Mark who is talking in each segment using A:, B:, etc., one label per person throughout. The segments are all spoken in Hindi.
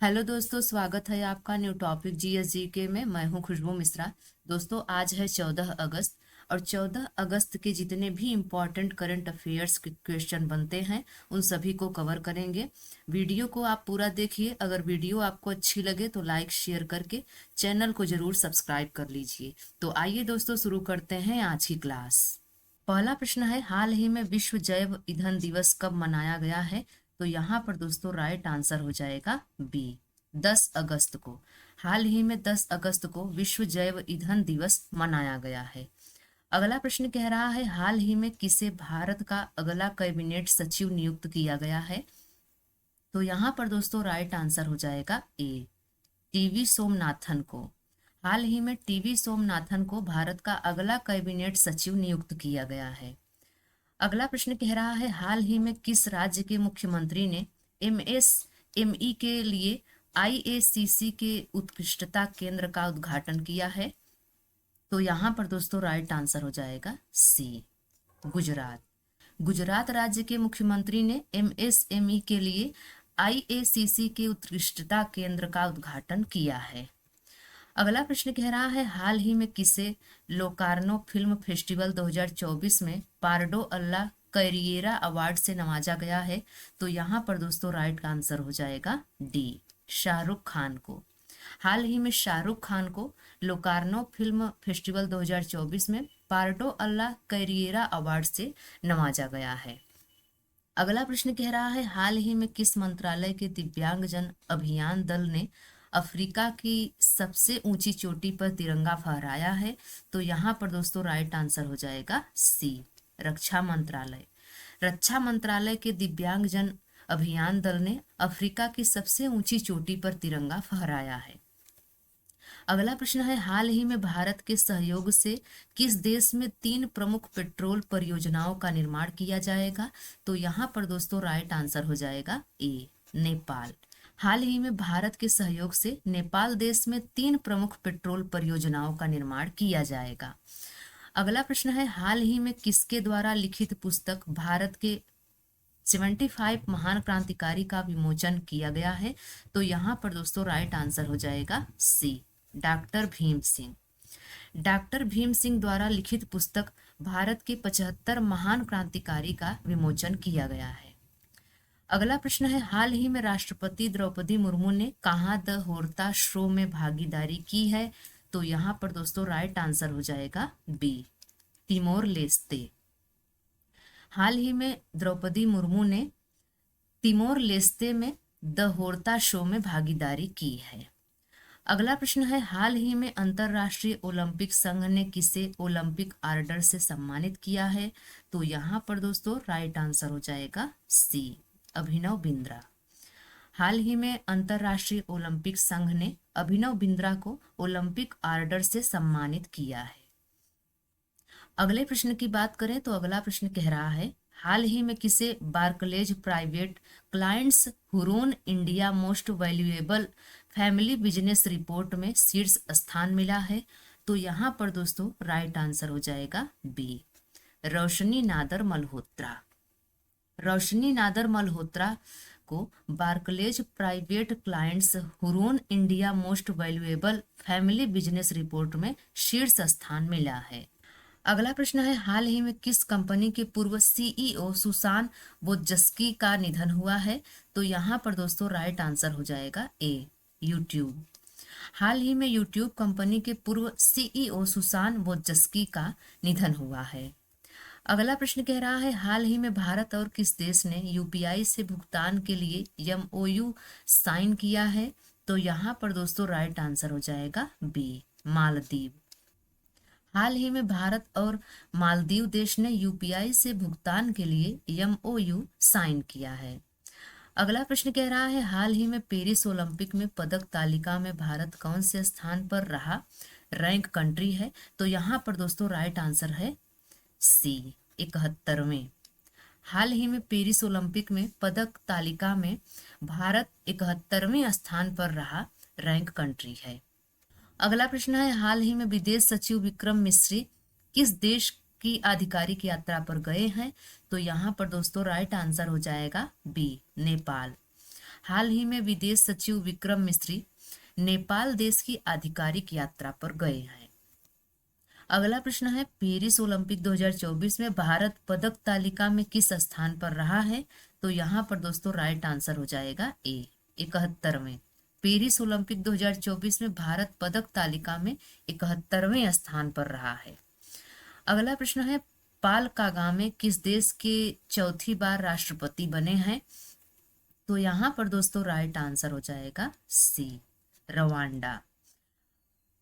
A: हेलो दोस्तों, स्वागत है आपका न्यू टॉपिक जीएस के में। मैं हूं खुशबू मिश्रा। दोस्तों, आज है 14 अगस्त और 14 अगस्त के जितने भी इम्पोर्टेंट करंट अफेयर्स के क्वेश्चन बनते हैं उन सभी को कवर करेंगे। वीडियो को आप पूरा देखिए। अगर वीडियो आपको अच्छी लगे तो लाइक शेयर करके चैनल को जरूर सब्सक्राइब कर लीजिए। तो आइए दोस्तों, शुरू करते हैं आज की क्लास। पहला प्रश्न है, हाल ही में विश्व जैव ईंधन दिवस कब मनाया गया है? तो यहाँ पर दोस्तों राइट आंसर हो जाएगा बी, 10 अगस्त को। हाल ही में 10 अगस्त को विश्व जैव ईंधन दिवस मनाया गया है। अगला प्रश्न कह रहा है, हाल ही में किसे भारत का अगला कैबिनेट सचिव नियुक्त किया गया है? तो यहाँ पर दोस्तों राइट आंसर हो जाएगा ए, टीवी सोमनाथन को। हाल ही में टीवी सोमनाथन को भारत का अगला कैबिनेट सचिव नियुक्त किया गया है। अगला प्रश्न कह रहा है, हाल ही में किस राज्य के मुख्यमंत्री ने एमएसएमई के लिए आईएसीसी के उत्कृष्टता केंद्र का उद्घाटन किया है? तो यहाँ पर दोस्तों राइट आंसर हो जाएगा सी, गुजरात। गुजरात राज्य के मुख्यमंत्री ने एमएसएमई के लिए आईएसीसी के उत्कृष्टता केंद्र का उद्घाटन किया है। अगला प्रश्न कह रहा है, हाल ही में किसे लोकार्नो फिल्म फेस्टिवल 2024 में पार्डो अल्ला कैरियरा अवार्ड से नवाजा गया है? तो यहाँ पर दोस्तों राइट आंसर हो जाएगा डी, शाहरुख खान को। हाल ही में शाहरुख खान को लोकार्नो फिल्म फेस्टिवल 2024 में पार्डो अल्ला कैरियरा अवार्ड से नवाजा गया है। अगला प्रश्न कह रहा है, हाल ही में किस मंत्रालय के दिव्यांगजन अभियान दल ने अफ्रीका की सबसे ऊंची चोटी पर तिरंगा फहराया है? तो यहाँ पर दोस्तों राइट आंसर हो जाएगा सी, रक्षा मंत्रालय। रक्षा मंत्रालय के दिव्यांगजन अभियान दल ने अफ्रीका की सबसे ऊंची चोटी पर तिरंगा फहराया है। अगला प्रश्न है, हाल ही में भारत के सहयोग से किस देश में 3 प्रमुख पेट्रोल परियोजनाओं का निर्माण किया जाएगा? तो यहाँ पर दोस्तों राइट आंसर हो जाएगा ए, नेपाल। हाल ही में भारत के सहयोग से नेपाल देश में 3 प्रमुख पेट्रोल परियोजनाओं का निर्माण किया जाएगा। अगला प्रश्न है, हाल ही में किसके द्वारा लिखित पुस्तक भारत के 75 महान क्रांतिकारी का विमोचन किया गया है? तो यहाँ पर दोस्तों राइट आंसर हो जाएगा सी, डॉक्टर भीम सिंह। डॉक्टर भीम सिंह द्वारा लिखित पुस्तक भारत के 75 महान क्रांतिकारी का विमोचन किया गया है। अगला प्रश्न है, हाल ही में राष्ट्रपति द्रौपदी मुर्मू ने कहाँ द होरता शो में भागीदारी की है? तो यहाँ पर दोस्तों राइट आंसर हो जाएगा बी, तिमोर लेस्ते। हाल ही में द्रौपदी मुर्मू ने तिमोर लेस्ते में द होरता शो में भागीदारी की है। अगला प्रश्न है, हाल ही में अंतरराष्ट्रीय ओलंपिक संघ ने किसे ओलंपिक ऑर्डर से सम्मानित किया है? तो यहाँ पर दोस्तों राइट आंसर हो जाएगा सी, अभिनव बिंद्रा। हाल ही में अंतरराष्ट्रीय ओलंपिक संघ ने अभिनव बिंद्रा को ओलंपिक ऑर्डर से सम्मानित किया है। अगले प्रश्न की बात करें तो अगला प्रश्न कह रहा है, हाल ही में किसे Barclays private clients Hurun India most valuable family business report में शीर्ष स्थान मिला है? तो यहाँ पर दोस्तों राइट आंसर हो जाएगा बी, रोशनी नादर मल्होत्रा। रोशनी नादर मल्होत्रा को Barclays private clients Hurun India most valuable family business report में शीर्ष स्थान मिला है। अगला प्रश्न है, हाल ही में किस कंपनी के पूर्व सीईओ सुसान वोज्स्की का निधन हुआ है? तो यहाँ पर दोस्तों राइट आंसर हो जाएगा ए, यूट्यूब। हाल ही में यूट्यूब कंपनी के पूर्व सीईओ सुसान वोज्स्की का निधन हुआ है। अगला प्रश्न कह रहा है, हाल ही में भारत और किस देश ने यूपीआई से भुगतान के लिए एमओयू साइन किया है? तो यहाँ पर दोस्तों राइट आंसर हो जाएगा बी, मालदीव। हाल ही में भारत और मालदीव देश ने यूपीआई से भुगतान के लिए एमओयू साइन किया है। अगला प्रश्न कह रहा है, हाल ही में पेरिस ओलंपिक में पदक तालिका में भारत कौन से स्थान पर रहा? रैंक कंट्री है। तो यहाँ पर दोस्तों राइट आंसर है सी, 71वें। हाल ही में पेरिस ओलंपिक में पदक तालिका में भारत 71वें स्थान पर रहा, रैंक कंट्री है। अगला प्रश्न है, हाल ही में विदेश सचिव विक्रम मिस्री किस देश की आधिकारिक यात्रा पर गए हैं? तो यहाँ पर दोस्तों राइट आंसर हो जाएगा बी, नेपाल। हाल ही में विदेश सचिव विक्रम मिस्री नेपाल देश की आधिकारिक यात्रा पर गए हैं। अगला प्रश्न है, पेरिस ओलंपिक 2024 में भारत पदक तालिका में किस स्थान पर रहा है? तो यहाँ पर दोस्तों राइट आंसर हो जाएगा ए, 71वें। पेरिस ओलंपिक 2024 में भारत पदक तालिका में 71वें स्थान पर रहा है। अगला प्रश्न है, पाल कागामे किस देश के चौथी बार राष्ट्रपति बने हैं? तो यहाँ पर दोस्तों राइट आंसर हो जाएगा सी, रवांडा।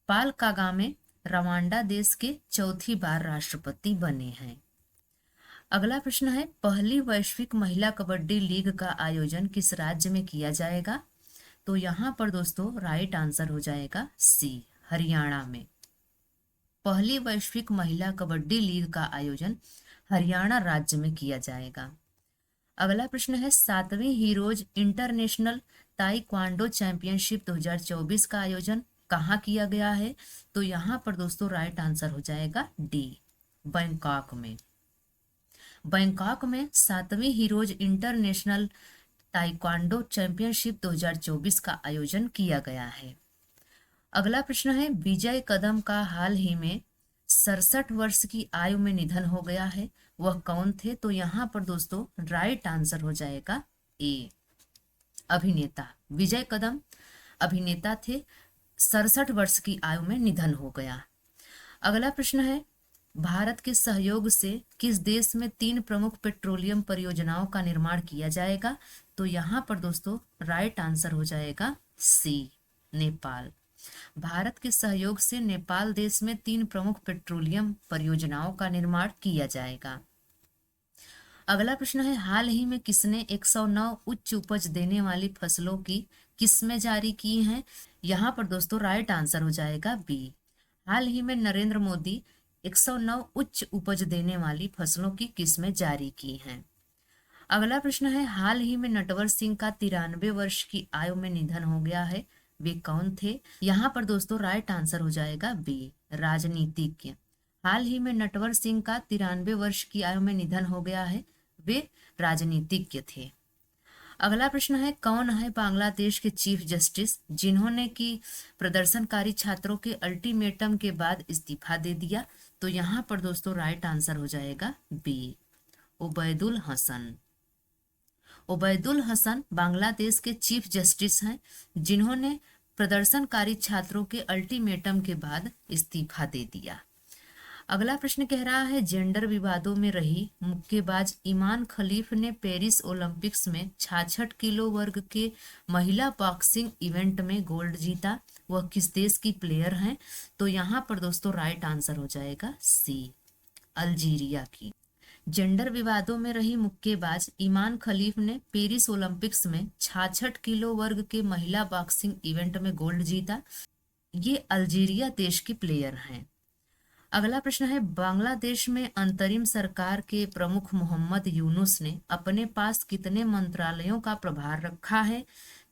A: पाल कागामे रवांडा देश के चौथी बार राष्ट्रपति बने हैं। अगला प्रश्न है, पहली वैश्विक महिला कबड्डी लीग का आयोजन किस राज्य में किया जाएगा? तो यहाँ पर दोस्तों राइट आंसर हो जाएगा सी, हरियाणा में। पहली वैश्विक महिला कबड्डी लीग का आयोजन हरियाणा राज्य में किया जाएगा। अगला प्रश्न है, 7वीं हीरोज इंटरनेशनल ताइक्वांडो चैंपियनशिप 2024 का आयोजन कहाँ किया गया है? तो यहाँ पर दोस्तों राइट आंसर हो जाएगा डी, बैंकॉक में। बैंकॉक में 7वीं हीरोज इंटरनेशनल ताइक्वांडो चैंपियनशिप 2024 का आयोजन किया गया है। अगला प्रश्न है, विजय कदम का हाल ही में 67 वर्ष की आयु में निधन हो गया है, वह कौन थे? तो यहाँ पर दोस्तों राइट आंसर हो जाएगा ए, अभिनेता। विजय कदम अभिनेता थे, 67 वर्ष की आयु में निधन हो गया। अगला प्रश्न है, भारत के सहयोग से किस देश में 3 प्रमुख पेट्रोलियम परियोजनाओं का निर्माण किया जाएगा? तो यहाँ पर दोस्तों राइट आंसर हो जाएगा सी, नेपाल। भारत के सहयोग से नेपाल देश में 3 प्रमुख पेट्रोलियम परियोजनाओं का निर्माण किया जाएगा। अगला प्रश्न है, हाल ही में किसने 109 उच्च उपज देने वाली फसलों की किस्में जारी की हैं? यहाँ पर दोस्तों राइट आंसर हो जाएगा बी, हाल ही में नरेंद्र मोदी 109 उच्च उपज देने वाली फसलों की किस्में जारी की हैं। अगला प्रश्न है, हाल ही में नटवर सिंह का 93 वर्ष की आयु में निधन हो गया है, वे कौन थे? यहाँ पर दोस्तों राइट आंसर हो जाएगा बी, राजनीतिज्ञ। हाल ही में नटवर सिंह का 93 वर्ष की आयु में निधन हो गया है, वे राजनीतिज्ञ थे। अगला प्रश्न है, कौन है बांग्लादेश के चीफ जस्टिस जिन्होंने की प्रदर्शनकारी छात्रों के अल्टीमेटम के बाद इस्तीफा दे दिया? तो यहाँ पर दोस्तों राइट आंसर हो जाएगा बी, उबैदुल हसन। उबैदुल हसन बांग्लादेश के चीफ जस्टिस हैं जिन्होंने प्रदर्शनकारी छात्रों के अल्टीमेटम के बाद इस्तीफा दे दिया। अगला प्रश्न कह रहा है, जेंडर विवादों में रही मुक्केबाज ईमान खलीफ ने पेरिस ओलंपिक्स में 66 किलो वर्ग के महिला बॉक्सिंग इवेंट में गोल्ड जीता, वह किस देश की प्लेयर हैं? तो यहाँ पर दोस्तों राइट आंसर हो जाएगा सी, अल्जीरिया की। जेंडर विवादों में रही मुक्केबाज ईमान खलीफ ने पेरिस ओलंपिक्स में 66 किलो वर्ग के महिला बॉक्सिंग इवेंट में गोल्ड जीता, ये अल्जीरिया देश की प्लेयर हैं। अगला प्रश्न है, बांग्लादेश में अंतरिम सरकार के प्रमुख मोहम्मद यूनुस ने अपने पास कितने मंत्रालयों का प्रभार रखा है?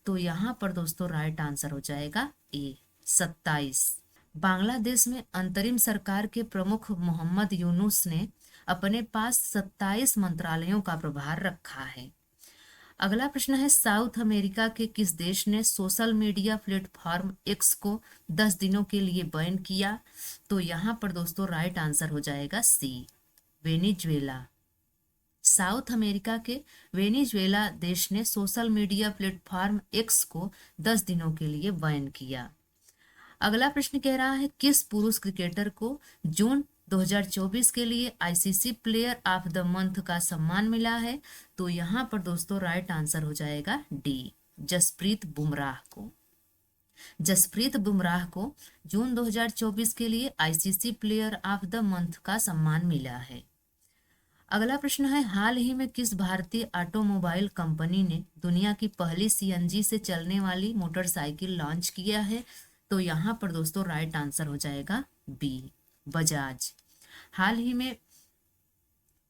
A: तो यहाँ पर दोस्तों राइट आंसर हो जाएगा ए, 27। बांग्लादेश में अंतरिम सरकार के प्रमुख मोहम्मद यूनुस ने अपने पास 27 मंत्रालयों का प्रभार रखा है। अगला प्रश्न है, साउथ अमेरिका के किस देश ने सोशल मीडिया प्लेटफॉर्म एक्स को 10 दिनों के लिए बैन किया? तो यहाँ पर दोस्तों राइट आंसर हो जाएगा सी, वेनेजुएला। साउथ अमेरिका के वेनेजुएला देश ने सोशल मीडिया प्लेटफॉर्म एक्स को 10 दिनों के लिए बैन किया। अगला प्रश्न कह रहा है, किस पुरुष क्रिकेटर को जून 2024 के लिए ICC player of the month का सम्मान मिला है? तो यहाँ पर दोस्तों राइट आंसर हो जाएगा डी, जसप्रीत बुमराह को। जसप्रीत बुमराह को जून 2024 के लिए ICC player of the month का सम्मान मिला है। अगला प्रश्न है, हाल ही में किस भारतीय ऑटोमोबाइल कंपनी ने दुनिया की पहली सीएनजी से चलने वाली मोटरसाइकिल लॉन्च किया है? तो यहाँ पर दोस्तों राइट आंसर हो जाएगा बी, बजाज। हाल ही में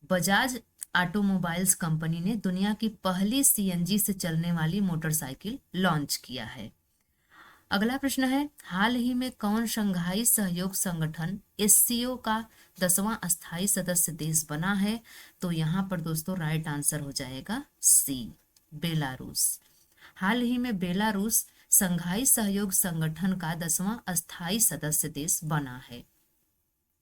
A: बजाज ऑटोमोबाइल्स कंपनी ने दुनिया की पहली सीएनजी से चलने वाली मोटरसाइकिल लॉन्च किया है। अगला प्रश्न है, हाल ही में कौन शंघाई सहयोग संगठन एससीओ का 10वां अस्थायी सदस्य देश बना है? तो यहाँ पर दोस्तों राइट आंसर हो जाएगा सी, बेलारूस। हाल ही में बेलारूस संघाई सहयोग संगठन का 10वां अस्थायी सदस्य देश बना है।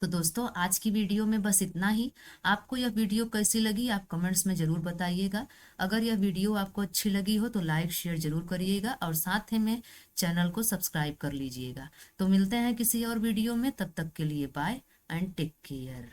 A: तो दोस्तों आज की वीडियो में बस इतना ही। आपको यह वीडियो कैसी लगी आप कमेंट्स में जरूर बताइएगा। अगर यह वीडियो आपको अच्छी लगी हो तो लाइक शेयर जरूर करिएगा और साथ ही में चैनल को सब्सक्राइब कर लीजिएगा। तो मिलते हैं किसी और वीडियो में, तब तक के लिए बाय एंड टेक केयर।